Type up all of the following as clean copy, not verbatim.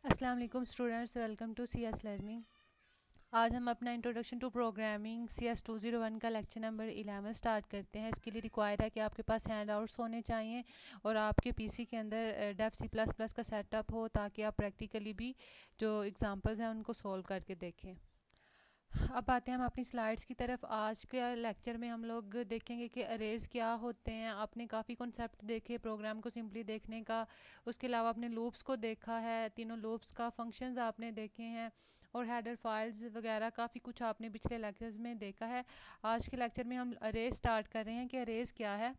अस्सलाम वालेकुम students, welcome to CS learning. आज हम अपना इंट्रोडक्शन टू प्रोग्रामिंग CS 201 का लेक्चर नंबर 11 स्टार्ट करते हैं। इसके लिए रिक्वायर है कि आपके पास हैंड आउट्स होने चाहिए और आपके पीसी के अंदर डेफ C++ का सेटअप हो, ताकि आप प्रैक्टिकली भी जो एग्जांपल्स हैं उनको सॉल्व करके देखें। अब आते हैं हम अपनी स्लाइड्स की तरफ। आज के लेक्चर में हम लोग देखेंगे कि अरेज क्या होते हैं। आपने काफ़ी कॉन्सेप्ट देखे प्रोग्राम को सिंपली देखने का, उसके अलावा आपने लूप्स को देखा है, तीनों लूप्स का फंक्शंस आपने देखे हैं, और हेडर फाइल्स वगैरह काफ़ी कुछ आपने पिछले लेक्चर्स में देखा है। आज के लेक्चर में हम अरेज स्टार्ट कर रहे हैं कि अरेज क्या है,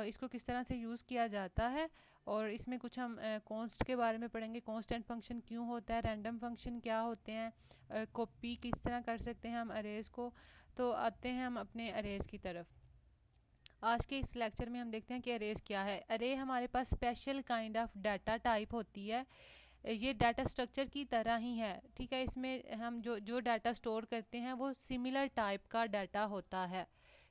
इसको किस तरह से यूज़ किया जाता है, और इसमें कुछ हम कॉन्स्ट के बारे में पढ़ेंगे। कॉन्स्टेंट फंक्शन क्यों होता है, रैंडम फंक्शन क्या होते हैं, कॉपी किस तरह कर सकते हैं हम अरेज को। तो आते हैं हम अपने अरेज की तरफ। आज के इस लेक्चर में हम देखते हैं कि अरेज क्या है। अरे हमारे पास special kind of data type होती है। ये डाटा स्ट्रक्चर की तरह ही है, ठीक है। इसमें हम जो जो डाटा स्टोर करते हैं वो सिमिलर टाइप का डाटा होता है,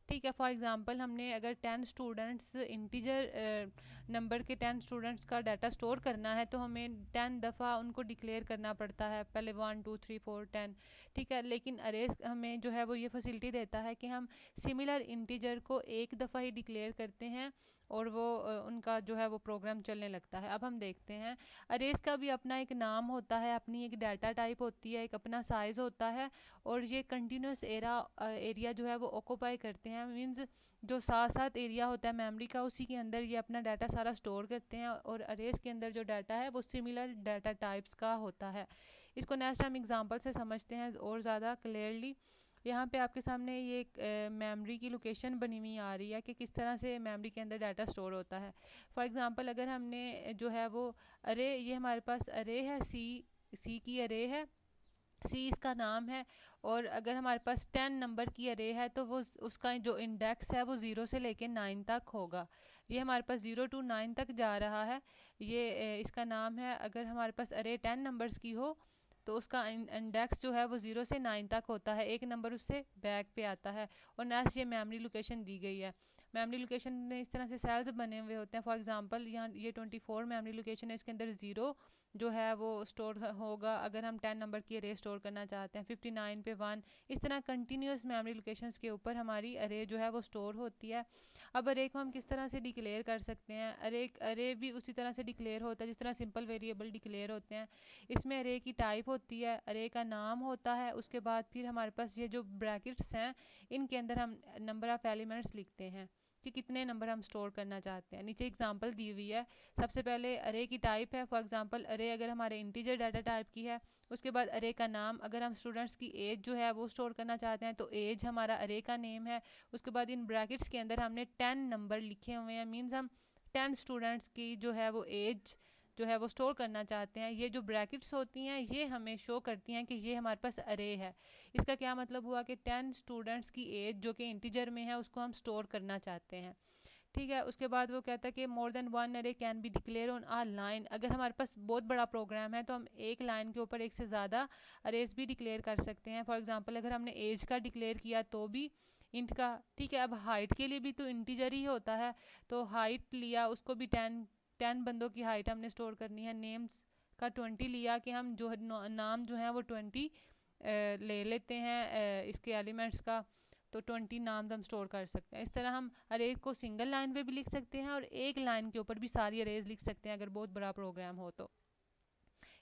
ठीक है। फॉर एग्जांपल हमने अगर 10 स्टूडेंट्स इंटीजर नंबर के 10 स्टूडेंट्स का डाटा स्टोर करना है, तो हमें 10 दफ़ा उनको डिक्लेयर करना पड़ता है, पहले 1 2 3 4 10, ठीक है। लेकिन अरेज हमें जो है वो ये फैसिलिटी देता है कि हम सिमिलर इंटीजर को एक दफ़ा ही डिक्लेयर करते हैं और वो उनका जो है वो प्रोग्राम चलने लगता है। अब हम देखते हैं, अरेज का भी अपना एक नाम होता है, अपनी एक डाटा टाइप होती है, एक अपना साइज़ होता है, और ये कंटिन्यूस एरिया जो है वो ऑक्यूपाई करते हैं। मींस जो साथ साथ एरिया होता है मेमोरी का, उसी के अंदर ये अपना डाटा सारा स्टोर करते हैं, और अरेज के अंदर जो डाटा है वो सिमिलर डाटा टाइप्स का होता है। इसको नेक्स्ट हम एग्जांपल से समझते हैं और ज़्यादा क्लियरली। यहाँ पे आपके सामने ये एक मेमोरी की लोकेशन बनी हुई आ रही है कि किस तरह से मेमोरी के अंदर डाटा स्टोर होता है। फॉर एग्जांपल अगर हमने जो है वो अरे, ये हमारे पास अरे है, सी की अरे है, सी इसका नाम है, और अगर हमारे पास 10 नंबर की अरे है तो वो उसका जो इंडेक्स है वो 0 से लेके 9 तक होगा। ये हमारे पास 0 to 9 तक जा रहा है। ये इसका नाम है। अगर हमारे पास अरे 10 नंबर्स की हो तो उसका इंडेक्स जो है वो 0 से 9 तक होता है, एक नंबर उससे बैक पे आता है। और नेक्स्ट ये मेमोरी लोकेशन दी गई है। मेमोरी लोकेशन में इस तरह से सेल्स बने हुए होते हैं। फॉर एग्जांपल यहाँ ये 24 मेमोरी लोकेशन है, इसके अंदर 0 जो है वो स्टोर होगा। अगर हम 10 नंबर की अरे स्टोर करना चाहते हैं, 59 पे 1, इस तरह कंटिन्यूस मेमोरी लोकेशंस के ऊपर हमारी अरे जो है वो स्टोर होती है। अब अरे को हम किस तरह से डिक्लेयर कर सकते हैं। अरे भी उसी तरह से डिक्लेयर होता है जिस तरह सिंपल वेरिएबल डिक्लेयर होते हैं। इसमें अरे की टाइप होती है, अरे का नाम होता है, उसके बाद फिर हमारे पास ये जो ब्रैकेट्स हैं इनके अंदर हम नंबर ऑफ़ एलिमेंट्स लिखते हैं कि कितने नंबर हम स्टोर करना चाहते हैं। नीचे एग्जांपल दी हुई है। सबसे पहले अरे की टाइप है, फॉर एग्जांपल अरे अगर हमारे इंटीजर डाटा टाइप की है। उसके बाद अरे का नाम, अगर हम स्टूडेंट्स की एज जो है वो स्टोर करना चाहते हैं तो एज हमारा अरे का नेम है। उसके बाद इन ब्रैकेट्स के अंदर हमने 10 नंबर लिखे हुए हैं, मीन्स हम 10 स्टूडेंट्स की जो है वो एज जो है वो स्टोर करना चाहते हैं। ये जो ब्रैकेट्स होती हैं ये हमें शो करती हैं कि ये हमारे पास अरे है। इसका क्या मतलब हुआ कि 10 स्टूडेंट्स की एज जो कि इंटीजर में है उसको हम स्टोर करना चाहते हैं, ठीक है। उसके बाद वो कहता है कि more than one array can be declare on a line. अगर हमारे पास बहुत बड़ा प्रोग्राम है तो हम एक लाइन के ऊपर एक से ज़्यादा अरेज भी डिक्लेयर कर सकते हैं। फॉर एग्जांपल अगर हमने एज का डिक्लेयर किया तो भी इंट का, ठीक है। अब हाइट के लिए भी तो इंटीजर ही होता है, तो हाइट लिया, उसको भी 10 बंदों की हाइट हमने स्टोर करनी है। नेम्स का 20 लिया कि हम जो नाम जो है वो 20 ले लेते हैं इसके एलिमेंट्स का, तो 20 नाम्स हम स्टोर कर सकते हैं। इस तरह हम अरेज को सिंगल लाइन पे भी लिख सकते हैं और एक लाइन के ऊपर भी सारी अरेज लिख सकते हैं अगर बहुत बड़ा प्रोग्राम हो तो।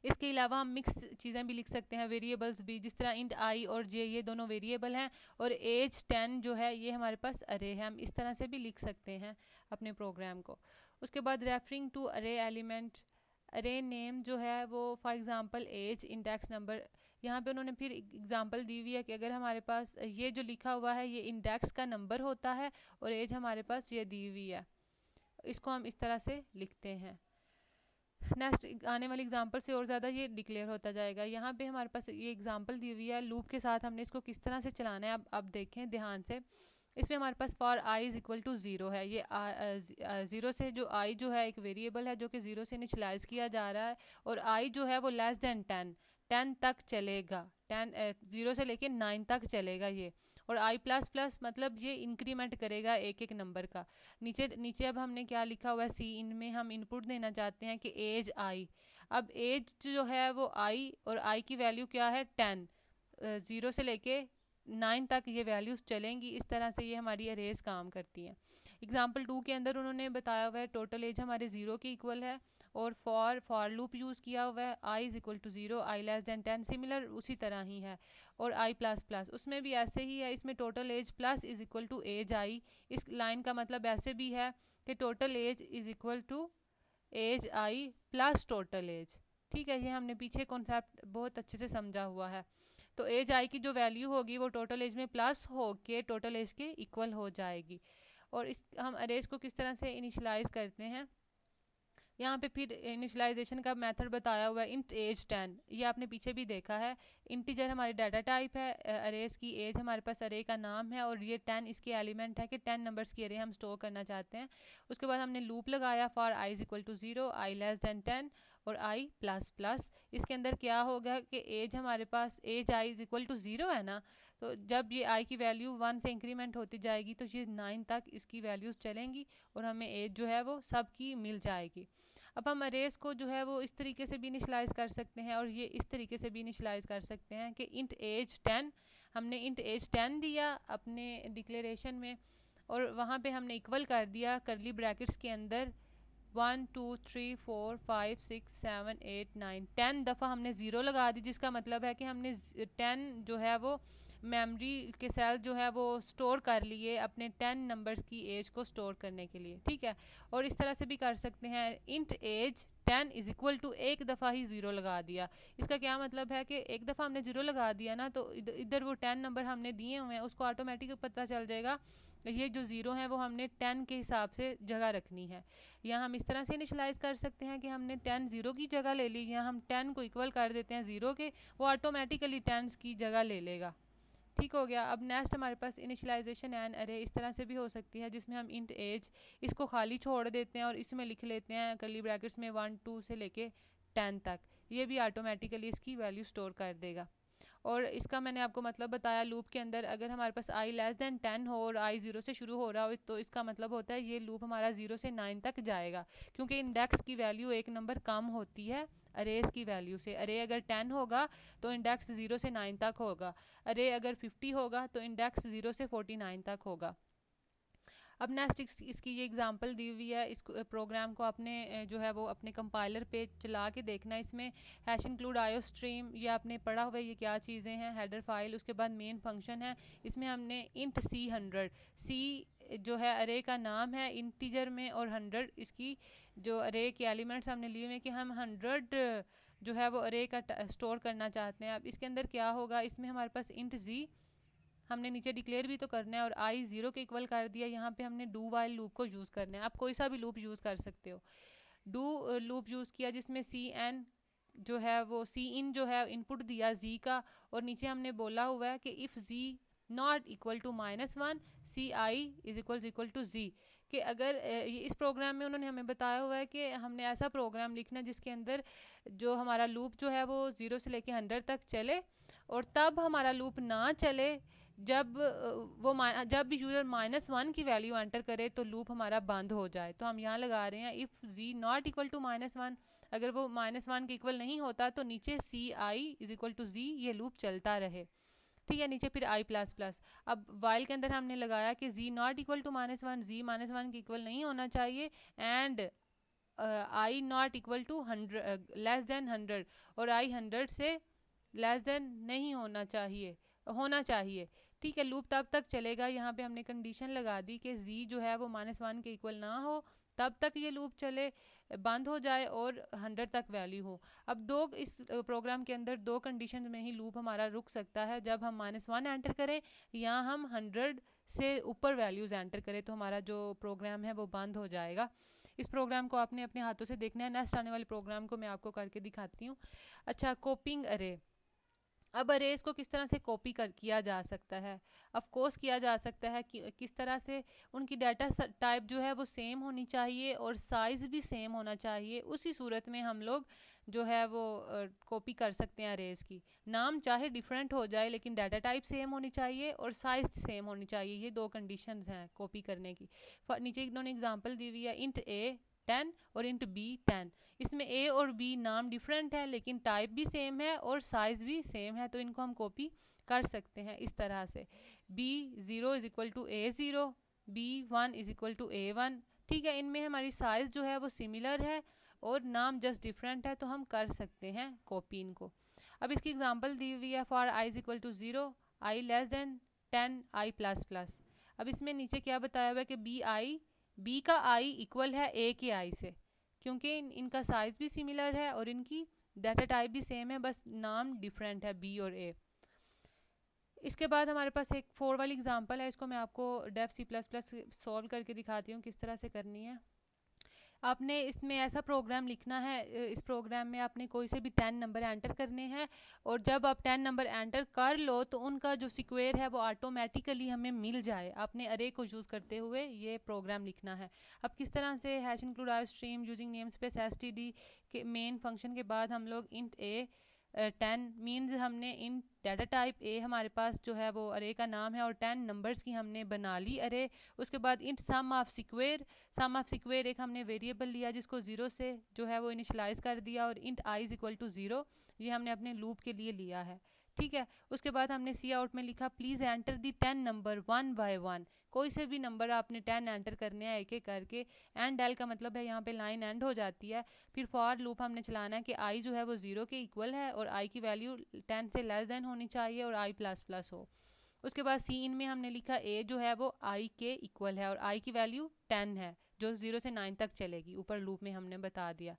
इसके अलावा हम मिक्स चीज़ें भी लिख सकते हैं, वेरिएबल्स भी, जिस तरह इंट आई और जे ये दोनों वेरिएबल हैं, और एज 10 जो है ये हमारे पास अरे है। हम इस तरह से भी लिख सकते हैं अपने प्रोग्राम को। उसके बाद referring to array element, array name जो है वो for example age index number. यहाँ पे उन्होंने फिर एग्जांपल दी हुई है कि अगर हमारे पास ये जो लिखा हुआ है ये इंडेक्स का नंबर होता है और एज हमारे पास ये दी हुई है, इसको हम इस तरह से लिखते हैं। नेक्स्ट आने वाली एग्जांपल से और ज़्यादा ये डिक्लेयर होता जाएगा। यहाँ पे हमारे पास ये एग्जांपल दी हुई है लूप के साथ, हमने इसको किस तरह से चलाना है अब देखें ध्यान से। इसमें हमारे पास for I is equal to zero है। ये ज़ीरो से जो आई जो है एक वेरिएबल है जो कि ज़ीरो से इनिशलाइज किया जा रहा है, और आई जो है वो लेस देन 10 तक चलेगा। 0 से लेके 9 तक चलेगा ये। और आई प्लस प्लस मतलब ये इंक्रीमेंट करेगा एक एक नंबर का। नीचे नीचे अब हमने क्या लिखा हुआ है, सी इनमें हम इनपुट देना चाहते हैं कि एज आई। अब एज जो है वो आई, और आई की वैल्यू क्या है 10, 0 से लेके 9 तक ये वैल्यूज़ चलेंगी। इस तरह से ये हमारी अरेज काम करती हैं। एग्जाम्पल 2 के अंदर उन्होंने बताया हुआ है टोटल एज हमारे 0 के इक्वल है, और फॉर लूप यूज़ किया हुआ है I is equal to 0, I less than 10, similar उसी तरह ही है। और आई प्लस प्लस उसमें भी ऐसे ही है, इसमें total age plus is equal to age I. इस लाइन का मतलब ऐसे भी है कि total age is equal to age I plus total age. ठीक है, ये हमने पीछे कॉन्सेप्ट बहुत अच्छे से समझा हुआ है। तो एज आई की जो वैल्यू होगी वो टोटल एज में प्लस हो के टोटल एज के इक्वल हो जाएगी। और इस हम अरेज को किस तरह से इनिशलाइज करते हैं, यहाँ पे फिर इनिशलाइजेशन का मेथड बताया हुआ है इंट एज 10। ये आपने पीछे भी देखा है, इंटीजर हमारी डाटा टाइप है, अरेज की एज हमारे पास अरे का नाम है, और ये 10 इसके एलिमेंट है कि 10 नंबर्स की अरे हम स्टोर करना चाहते हैं। उसके बाद हमने लूप लगाया for I is equal to 0, I less than 10 और आई प्लस प्लस। इसके अंदर क्या होगा कि एज हमारे पास as I is equal to 0 है ना, तो जब ये आई की वैल्यू 1 से इंक्रीमेंट होती जाएगी तो ये 9 तक इसकी वैल्यूज़ चलेंगी, और हमें एज जो है वो सब की मिल जाएगी। अब हम अरेज को जो है वो इस तरीके से भी इनिशलाइज कर सकते हैं, और ये इस तरीके से भी इनिशलाइज कर सकते हैं कि इंट एज 10, हमने इंट एज 10 दिया अपने डिक्लेरेशन में, और वहाँ पे हमने इक्वल कर दिया करली ब्रैकेट्स के अंदर 1 2 3 4 5 6 7 8 9 10 दफ़ा हमने ज़ीरो लगा दी, जिसका मतलब है कि हमने 10 जो है वो मेमोरी के सेल जो है वो स्टोर कर लिए अपने 10 नंबर्स की एज को स्टोर करने के लिए। ठीक है, और इस तरह से भी कर सकते हैं int age 10 is equal to एक दफ़ा ही ज़ीरो लगा दिया। इसका क्या मतलब है कि एक दफ़ा हमने ज़ीरो लगा दिया ना, तो इधर वो 10 नंबर हमने दिए हुए हैं उसको ऑटोमेटिक पता चल जाएगा ये जो ज़ीरो है वो हमने 10 के हिसाब से जगह रखनी है। या हम इस तरह से इनिशलाइज कर सकते हैं कि हमने 10 ज़ीरो की जगह ले ली, या हम 10 को इक्वल कर देते हैं ज़ीरो के, वो ऑटोमेटिकली 10 की जगह ले लेगा। ठीक हो गया। अब नेक्स्ट हमारे पास इनिशलाइजेशन एंड अरे इस तरह से भी हो सकती है, जिसमें हम इंट एज इसको खाली छोड़ देते हैं और इसमें लिख लेते हैं करली ब्रैकेट्स में 1 2 से लेके 10 तक, ये भी ऑटोमेटिकली इसकी वैल्यू स्टोर कर देगा। और इसका मैंने आपको मतलब बताया, लूप के अंदर अगर हमारे पास आई लेस दैन 10 हो और आई 0 से शुरू हो रहा हो तो इसका मतलब होता है ये लूप हमारा 0 से 9 तक जाएगा, क्योंकि इंडेक्स की वैल्यू एक नंबर कम होती है अरेज की वैल्यू से। अरे अगर 10 होगा तो इंडेक्स 0 से 9 तक होगा, अरे अगर 50 होगा तो इंडेक्स 0 से 49 तक होगा। अब नेक्स्ट इसकी ये एग्जांपल दी हुई है, इस प्रोग्राम को आपने जो है वो अपने कंपाइलर पे चला के देखना। इसमें हैश इंक्लूड आयो स्ट्रीम, ये आपने पढ़ा हुआ है ये क्या चीज़ें हैं, हेडर फाइल, उसके बाद मेन फंक्शन है। इसमें हमने इंट सी 100, सी जो है अरे का नाम है इंटीजर में, और 100 इसकी जो अरे के एलिमेंट्स हमने लिए हुए कि हम 100 जो है वो अरे का स्टोर करना चाहते हैं। अब इसके अंदर क्या होगा, इसमें हमारे पास इंट जी हमने नीचे डिक्लेयर भी तो करना है, और आई 0 के इक्वल कर दिया। यहाँ पे हमने डू वाइल लूप को यूज़ करना है, आप कोई सा भी लूप यूज़ कर सकते हो। डू लूप यूज़ किया जिसमें सी एन जो है वो सी इन जो है इनपुट दिया जी का, और नीचे हमने बोला हुआ है कि if G not equal to -1 C I is equal to G, कि अगर इस प्रोग्राम में उन्होंने हमें बताया हुआ है कि हमने ऐसा प्रोग्राम लिखना है जिसके अंदर जो हमारा लूप जो है वो 0 से लेके 100 तक चले, और तब हमारा लूप ना चले जब जब भी यूज़र -1 की वैल्यू एंटर करे तो लूप हमारा बंद हो जाए। तो हम यहाँ लगा रहे हैं if G not equal to -1, अगर वो -1 के इक्वल नहीं होता तो नीचे C I is equal to G ये लूप चलता रहे। ठीक है, नीचे फिर आई प्लस प्लस। अब वाइल के अंदर हमने लगाया कि G not equal to -1, G -1 के इक्वल नहीं होना चाहिए, and I not equal to 100 less than 100, और आई 100 से लेस देन नहीं होना चाहिए। ठीक है, लूप तब तक चलेगा। यहाँ पे हमने कंडीशन लगा दी कि जी जो है वो -1 के इक्वल ना हो तब तक ये लूप चले, बंद हो जाए और 100 तक वैल्यू हो। अब इस प्रोग्राम के अंदर दो कंडीशन में ही लूप हमारा रुक सकता है, जब हम -1 एंटर करें या हम 100 से ऊपर वैल्यूज़ एंटर करें तो हमारा जो प्रोग्राम है वो बंद हो जाएगा। इस प्रोग्राम को आपने अपने हाथों से देखना है। नेक्स्ट आने वाले प्रोग्राम को मैं आपको करके दिखाती हूँ। अच्छा, कॉपिंग अरे। अब अरेज को किस तरह से कॉपी किया जा सकता है, ऑफ कोर्स किया जा सकता है कि किस तरह से उनकी डाटा टाइप जो है वो सेम होनी चाहिए और साइज़ भी सेम होना चाहिए। उसी सूरत में हम लोग जो है वो कॉपी कर सकते हैं अरेज की। नाम चाहे डिफरेंट हो जाए लेकिन डाटा टाइप सेम होनी चाहिए और साइज़ सेम होनी चाहिए, ये दो कंडीशंस हैं कॉपी करने की। नीचे इन्होंने एग्जांपल दी हुई है, इंट ए 10 और इंट b 10। इसमें a और b नाम डिफरेंट है लेकिन टाइप भी सेम है और साइज़ भी सेम है, तो इनको हम कॉपी कर सकते हैं इस तरह से। b0 is equal to a0, b1 is equal to a1। ठीक है, इनमें हमारी साइज़ जो है वो सिमिलर है और नाम जस्ट डिफरेंट है, तो हम कर सकते हैं कॉपी इनको। अब इसकी एग्जांपल दी हुई है for i is equal to 0, i less than 10, i plus plus. अब इसमें नीचे क्या बताया हुआ है कि b का i इक्वल है a के i से, क्योंकि इनका साइज़ भी सिमिलर है और इनकी डाटा टाइप भी सेम है, बस नाम डिफरेंट है b और a। इसके बाद हमारे पास एक 4 वाली एग्जांपल है, इसको मैं आपको Dev C plus plus solve करके दिखाती हूँ किस तरह से करनी है। आपने इसमें ऐसा प्रोग्राम लिखना है, इस प्रोग्राम में आपने कोई से भी 10 नंबर एंटर करने हैं और जब आप 10 नंबर एंटर कर लो तो उनका जो स्क्वायर है वो ऑटोमेटिकली हमें मिल जाए। आपने अरे को यूज़ करते हुए ये प्रोग्राम लिखना है। अब किस तरह से hash include iostream using namespace std के मेन फंक्शन के बाद हम लोग इंट a 10 मीन्स हमने इन डाटा टाइप ए हमारे पास जो है वो अरे का नाम है और 10 नंबर्स की हमने बना ली अरे। उसके बाद इंट सम ऑफ स्क्वायर एक हमने वेरिएबल लिया जिसको 0 से जो है वो इनिशलाइज कर दिया और int i is equal to 0 ये हमने अपने लूप के लिए लिया है। ठीक है, उसके बाद हमने सी आउट में लिखा please enter the 10 number 1 by 1। कोई से भी नंबर आपने 10 एंटर करने हैं एक एक करके। एंड एल का मतलब है यहाँ पे लाइन एंड हो जाती है। फिर फॉर लूप हमने चलाना है कि आई जो है वो 0 के इक्वल है और आई की वैल्यू 10 से लेस देन होनी चाहिए और आई प्लस प्लस हो। उसके बाद सी इन में हमने लिखा ए जो है वो आई के इक्वल है और आई की वैल्यू 10 है जो 0 से 9 तक चलेगी, ऊपर लूप में हमने बता दिया।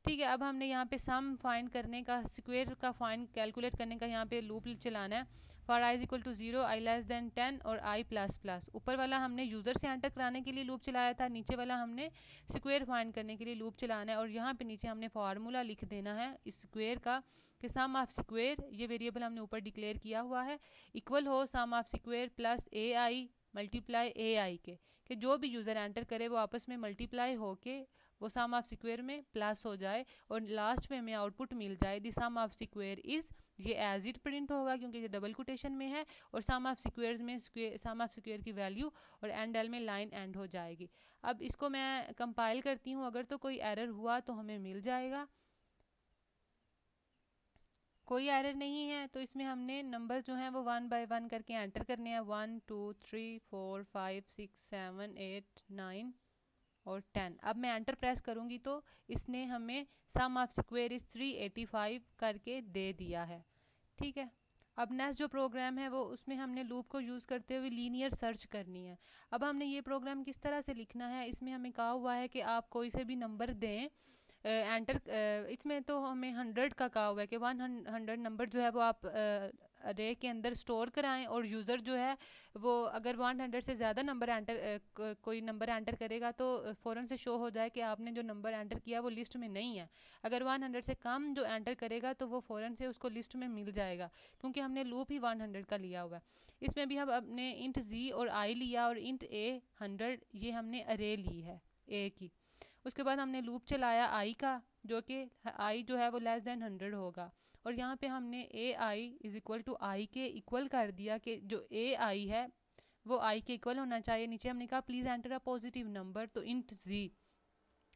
ठीक है, अब हमने यहाँ पे सम फाइंड करने का, स्क्वायर का फाइंड कैलकुलेट करने का यहाँ पे लूप चलाना है। For I is equal to 0, I less than 10 और आई प्लस प्लस। ऊपर वाला हमने यूज़र से एंटर कराने के लिए लूप चलाया था, नीचे वाला हमने स्क्वायर फाइंड करने के लिए लूप चलाना है और यहाँ पे नीचे हमने फार्मूला लिख देना है इस स्क्वायर का कि सम ऑफ स्क्वायर, ये वेरिएबल हमने ऊपर डिक्लेयर किया हुआ है, इक्वल हो sum of square plus A I multiply A I के, कि जो भी यूज़र एंटर करे वो आपस में मल्टीप्लाई होके वो सम ऑफ स्क्वायर में प्लस हो जाए और लास्ट में हमें आउटपुट मिल जाए दी सम ऑफ स्क्वायर इज़, ये एज इट प्रिंट होगा क्योंकि ये डबल कोटेशन में है और सम ऑफ स्क्वायर में सम ऑफ स्क्वायर की वैल्यू और एंड एल में लाइन एंड हो जाएगी। अब इसको मैं कंपाइल करती हूँ, अगर तो कोई एरर हुआ तो हमें मिल जाएगा, कोई एरर नहीं है तो इसमें हमने नंबर जो हैं वो 1 बाय 1 करके एंटर करने हैं। 1 2 3 4 5 6 7 8 9 और 10। अब मैं एंटर प्रेस करूँगी तो इसने हमें सम ऑफ स्क्वायर इज 385 करके दे दिया है। ठीक है, अब नेक्स्ट जो प्रोग्राम है वो उसमें हमने लूप को यूज़ करते हुए लीनियर सर्च करनी है। अब हमने ये प्रोग्राम किस तरह से लिखना है, इसमें हमें कहा हुआ है कि आप कोई से भी नंबर दें एंटर, इसमें तो हमें 100 का कहा हुआ है कि 100 नंबर जो है वो आप अरे के अंदर स्टोर कराएं और यूज़र जो है वो अगर 100 से ज़्यादा नंबर एंटर कोई नंबर एंटर करेगा तो फ़ौरन से शो हो जाए कि आपने जो नंबर एंटर किया वो लिस्ट में नहीं है। अगर 100 से कम जो एंटर करेगा तो वो फ़ौरन से उसको लिस्ट में मिल जाएगा क्योंकि हमने लूप ही 100 का लिया हुआ है। इसमें भी हम अपने इंट जी और आई लिया और इंट ए 100 ये हमने अरे ली है ए की। उसके बाद हमने लूप चलाया आई का जो कि आई जो है वो लेस देन 100 होगा और यहाँ पे हमने ए आई इज इक्वल टू आई के इक्वल कर दिया कि जो ए आई है वो आई के इक्वल होना चाहिए। नीचे हमने कहा please enter a positive number, तो int G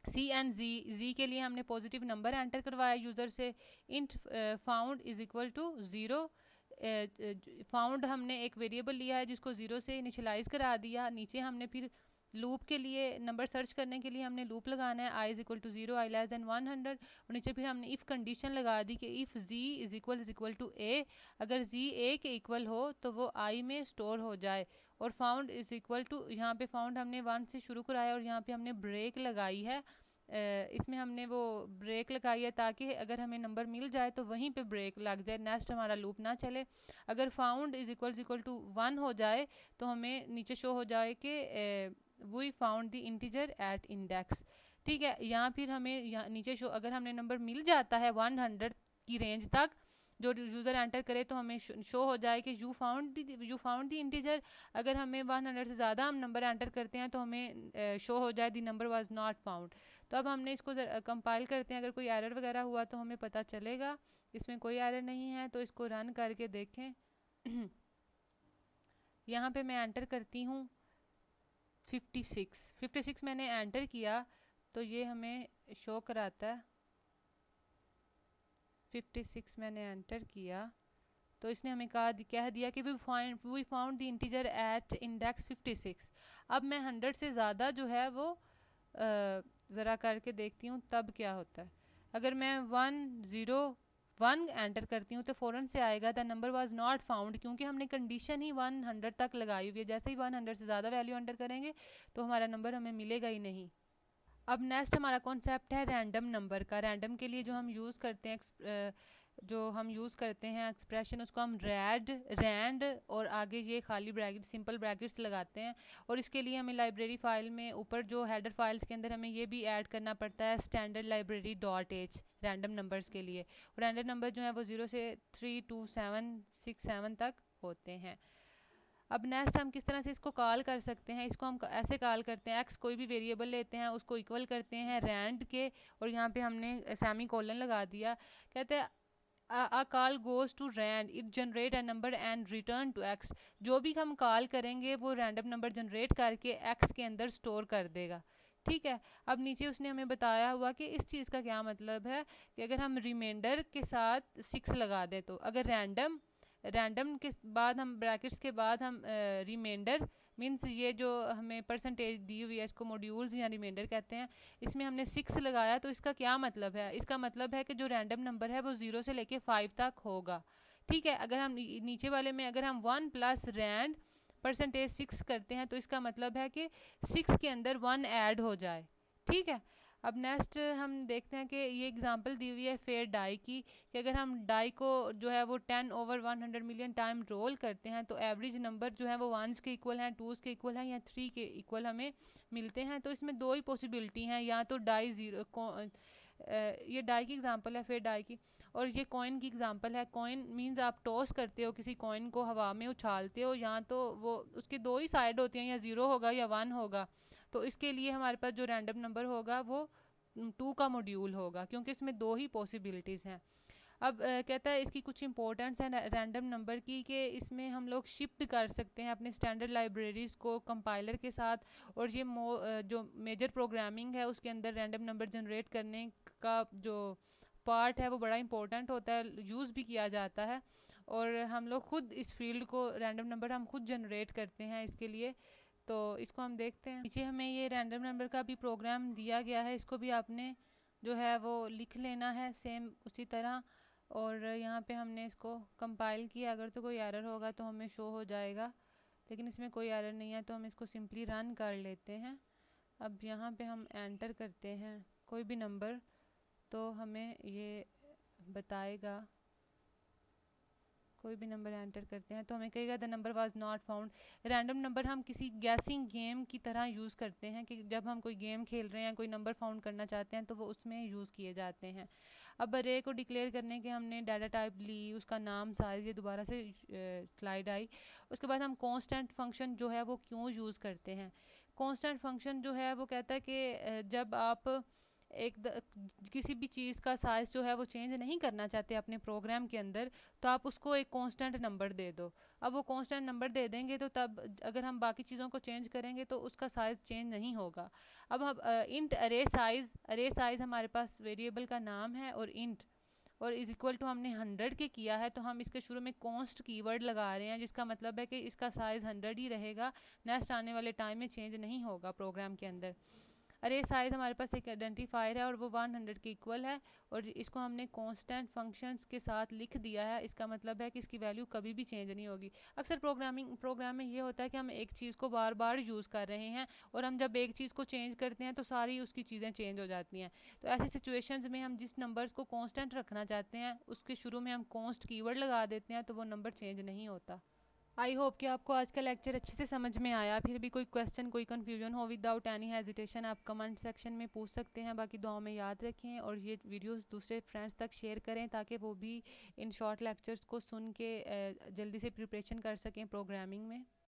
C and G के लिए हमने पॉजिटिव नंबर एंटर करवाया यूज़र से। Int found is equal to 0, found हमने एक वेरिएबल लिया है जिसको 0 से इनिशियलाइज करा दिया। नीचे हमने फिर लूप के लिए नंबर सर्च करने के लिए हमने लूप लगाना है I is equal to 0, I less than 100 और नीचे फिर हमने इफ़ कंडीशन लगा दी कि if G is equal to A, अगर जी ए के इक्वल हो तो वो आई में स्टोर हो जाए। और फाउंड इज इक्वल टू, यहाँ पे फाउंड हमने 1 से शुरू कराया और यहाँ पे हमने ब्रेक लगाई है, इसमें हमने वो ब्रेक लगाई है ताकि अगर हमें नंबर मिल जाए तो वहीं पे ब्रेक लग जाए, नेक्स्ट हमारा लूप ना चले। अगर फाउंड इज इक्वल टू 1 हो जाए तो हमें नीचे शो हो जाए कि we found the integer at index. ठीक है, यहाँ फिर हमें यहाँ नीचे शो, अगर हमने नंबर मिल जाता है 100 की रेंज तक जो यूज़र एंटर करे तो हमें शो हो जाए कि यू फाउंड द इंटीजर। अगर हमें 100 से ज़्यादा हम नंबर एंटर करते हैं तो हमें शो हो जाए the number was not found. तो अब हमने इसको कंपाइल करते हैं, अगर कोई एरर वगैरह हुआ तो हमें पता चलेगा। इसमें कोई एरर नहीं है तो इसको रन करके देखें। यहाँ पे मैं एंटर करती हूँ 56 मैंने एंटर किया तो ये हमें शो कराता है 56 मैंने एंटर किया तो इसने हमें कह दिया कि we found the integer at index 56। अब मैं 100 से ज़्यादा जो है वो ज़रा करके देखती हूँ तब क्या होता है। अगर मैं 101 एंटर करती हूँ तो फ़ौरन से आएगा the number was not found, क्योंकि हमने कंडीशन ही 100 तक लगाई हुई है। जैसे ही 100 से ज़्यादा वैल्यू एंटर करेंगे तो हमारा नंबर हमें मिलेगा ही नहीं। अब नेक्स्ट हमारा कॉन्सेप्ट है रैंडम नंबर का। रैंडम के लिए जो हम यूज़ करते हैं एक्सप्रेशन, उसको हम रैंड और आगे ये खाली ब्रैकेट सिंपल ब्रैकेट्स लगाते हैं। और इसके लिए हमें लाइब्रेरी फाइल में ऊपर जो हेडर फाइल्स के अंदर हमें ये भी ऐड करना पड़ता है standard library .h random numbers के लिए। रैंडम नंबर जो है वो 0 से 32767 तक होते हैं। अब नेक्स्ट हम किस तरह से इसको कॉल कर सकते हैं। इसको हम ऐसे कॉल करते हैं, एक्स कोई भी वेरिएबल लेते हैं, उसको इक्वल करते हैं रैंड के, और यहाँ पे हमने सेमी कोलन लगा दिया। कहते हैं a call goes to rand, it generate a number and return to x। जो भी हम कॉल करेंगे वो रैंडम नंबर जनरेट करके x के अंदर स्टोर कर देगा। ठीक है। अब नीचे उसने हमें बताया हुआ कि इस चीज़ का क्या मतलब है कि अगर हम रिमाइंडर के साथ 6 लगा दें, तो अगर रैंडम के बाद हम ब्रैकेट्स के बाद हम रिमाइंडर मीन्स ये जो हमें परसेंटेज दी हुई है इसको मॉड्यूल्स या रिमाइंडर कहते हैं, इसमें हमने 6 लगाया, तो इसका क्या मतलब है। इसका मतलब है कि जो रैंडम नंबर है वो 0 से लेके 5 तक होगा। ठीक है। अगर हम नीचे वाले में अगर हम 1 प्लस रैंड परसेंटेज 6 करते हैं तो इसका मतलब है कि 6 के अंदर 1 ऐड हो जाए। ठीक है। अब नेक्स्ट हम देखते हैं कि ये एग्जांपल दी हुई है फेयर डाई की, कि अगर हम डाई को जो है वो 10/100 मिलियन टाइम रोल करते हैं तो एवरेज नंबर जो है वो 1s के इक्वल हैं, 2s के इक्वल हैं या 3 के इक्वल हमें मिलते हैं। तो इसमें दो ही पॉसिबिलिटी हैं, या तो डाई ये डाई की एग्जांपल है फेयर डाई की, और ये कॉइन की एग्जांपल है। कॉइन मींस आप टॉस करते हो किसी कॉइन को, हवा में उछालते हो, या तो वो उसके दो ही साइड होती हैं, या 0 होगा या 1 होगा। तो इसके लिए हमारे पास जो रैंडम नंबर होगा वो 2 का मॉड्यूल होगा, क्योंकि इसमें दो ही पॉसिबिलिटीज़ हैं। अब कहता है इसकी कुछ इंपॉर्टेंस है रैंडम नंबर की, कि इसमें हम लोग शिफ्ट कर सकते हैं अपने स्टैंडर्ड लाइब्रेरीज़ को कंपाइलर के साथ, और ये जो मेजर प्रोग्रामिंग है उसके अंदर रैंडम नंबर जनरेट करने का जो पार्ट है वो बड़ा इंपॉर्टेंट होता है, यूज़ भी किया जाता है। और हम लोग खुद इस फील्ड को रैंडम नंबर हम खुद जनरेट करते हैं इसके लिए। तो इसको हम देखते हैं। नीचे हमें ये रैंडम नंबर का भी प्रोग्राम दिया गया है, इसको भी आपने जो है वो लिख लेना है सेम उसी तरह। और यहाँ पे हमने इसको कंपाइल किया, अगर तो कोई एरर होगा तो हमें शो हो जाएगा, लेकिन इसमें कोई एरर नहीं है तो हम इसको सिंपली रन कर लेते हैं। अब यहाँ पे हम एंटर करते हैं कोई भी नंबर तो हमें ये बताएगा, कोई भी नंबर एंटर करते हैं तो हमें कहेगा the number was not found. Random number हम किसी गैसिंग गेम की तरह यूज़ करते हैं, कि जब हम कोई गेम खेल रहे हैं कोई नंबर फाउंड करना चाहते हैं तो वो उसमें यूज़ किए जाते हैं। अब अरे को डिक्लेयर करने के हमने डाटा टाइप ली, उसका नाम साइज, ये दोबारा से स्लाइड आई। उसके बाद हम कांस्टेंट फंक्शन जो है वो क्यों यूज़ करते हैं। कांस्टेंट फंक्शन जो है वो कहता है कि जब आप किसी भी चीज़ का साइज़ जो है वो चेंज नहीं करना चाहते अपने प्रोग्राम के अंदर, तो आप उसको एक कांस्टेंट नंबर दे दो। अब वो कांस्टेंट नंबर दे देंगे तो तब अगर हम बाकी चीज़ों को चेंज करेंगे तो उसका साइज़ चेंज नहीं होगा। अब हम इंट अरे साइज़ हमारे पास वेरिएबल का नाम है, और इंट और इज इक्वल टू हमने 100 के किया है, तो हम इसके शुरू में कॉन्स्ट कीवर्ड लगा रहे हैं, जिसका मतलब है कि इसका साइज़ 100 ही रहेगा, नेक्स्ट आने वाले टाइम में चेंज नहीं होगा प्रोग्राम के अंदर। अरे साइज हमारे पास एक आइडेंटिफायर है और वो 100 के इक्वल है, और इसको हमने कांस्टेंट फंक्शंस के साथ लिख दिया है। इसका मतलब है कि इसकी वैल्यू कभी भी चेंज नहीं होगी। अक्सर प्रोग्राम में ये होता है कि हम एक चीज़ को बार बार यूज़ कर रहे हैं, और हम जब एक चीज़ को चेंज करते हैं तो सारी उसकी चीज़ें चेंज हो जाती हैं। तो ऐसी सिचुएशंस में हम जिस नंबर्स को कांस्टेंट रखना चाहते हैं उसके शुरू में हम कांस्ट कीवर्ड लगा देते हैं, तो वो नंबर चेंज नहीं होता। आई होप कि आपको आज का लेक्चर अच्छे से समझ में आया। फिर भी कोई क्वेश्चन कोई कन्फ्यूजन हो, विदाउट एनी हेजिटेशन आप कमेंट सेक्शन में पूछ सकते हैं। बाकी दुआओं में याद रखें, और ये वीडियोस दूसरे फ्रेंड्स तक शेयर करें ताकि वो भी इन शॉर्ट लेक्चर्स को सुन के जल्दी से प्रिपरेशन कर सकें प्रोग्रामिंग में।